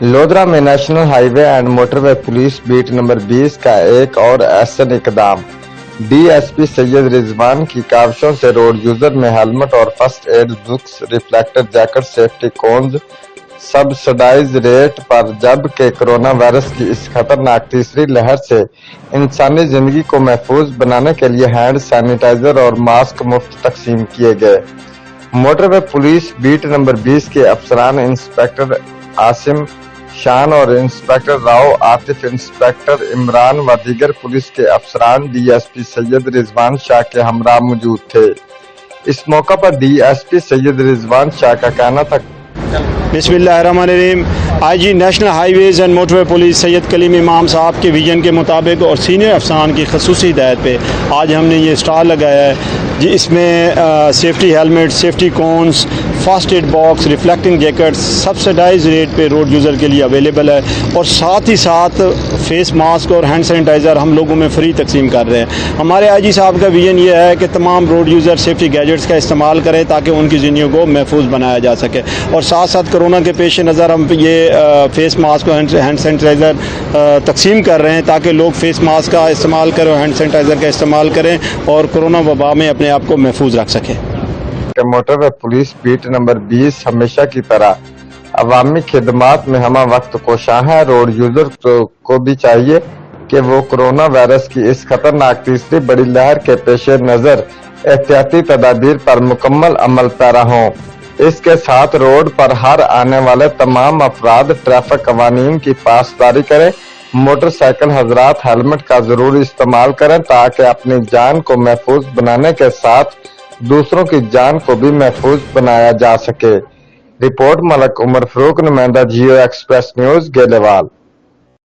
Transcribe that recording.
लोधरा में national highway and motorway police beat number 20 का एक और ऐसा इकदाम। डीएसपी सैयद रिजवान की काविशों से रोड यूजर में हेलमेट और first aid books, reflector jacket, safety cones subsidise rate पर, जबकि कोरोना वायरस की इस खतरनाक तीसरी लहर से इंसानी जिंदगी को महफूज बनाने के लिए हैंड सैनिटाइजर और मास्क मुफ्त तकसीम किए गए। मोटरवे पुलिस बीट नंबर 20 के अफसरान इंस्पेक्टर आसिम शान और इंस्पेक्टर राव आतिफ, इंस्पेक्टर इमरान व दीगर पुलिस के अफसरान डीएसपी सैयद रिजवान शाह के हमरा मौजूद थे। इस मौका पर डीएसपी सैयद रिजवान शाह का कहना था, बिस्मिल्लाहिर्रहमानिर्रहीम। IG national highways and motorway police Syed Kaleem Imam sahab के विजन के मुताबिक और सीनियर अफसरान की खसूसी हिदायत पे आज हमने ये स्टॉल लगाया है जी। इसमें safety helmet, safety cones, first aid box, reflecting jackets subsidise rate पे रोड यूज़र के लिए अवेलेबल है और साथ ही साथ फेस मास्क और हैंड सैनिटाइज़र हम लोगों में फ्री तकसीम कर रहे हैं। हमारे आईजी साहब का विजन ये है कि तमाम रोड यूज़र सेफ्टी गैजेट्स का इस्तेमाल करें ताकि उनकी ज़िंदगी को महफूज बनाया जा सके और साथ साथ कोरोना के पेश नज़र हम ये फेस मास्क और हैंड सैनिटाइज़र तकसीम कर रहे हैं ताकि लोग फेस मास्क का इस्तेमाल करें और हैंड सैनिटाइज़र का इस्तेमाल करें और कोरोना वबा में अपने आप को महफूज रख सकें। मोटरवे पुलिस बीट नंबर 20 हमेशा की तरह अवामी खिदमात में हमा वक्त कोशां है। रोड यूजर को भी चाहिए कि वो कोरोना वायरस की इस खतरनाक तीसरी बड़ी लहर के पेश नज़र एहतियाती तदाबीर पर मुकम्मल अमल पैरा हों। इसके साथ रोड पर हर आने वाले तमाम अफराद ट्रैफिक कवानीन की पासदारी करें। मोटरसाइकिल हजरात हेलमेट का जरूर इस्तेमाल करें ताकि अपनी जान को महफूज बनाने के साथ दूसरों की जान को भी महफूज बनाया जा सके। रिपोर्ट मलक उमर फरूक, नुमाइंदा जियो एक्सप्रेस न्यूज, गेलेवाल।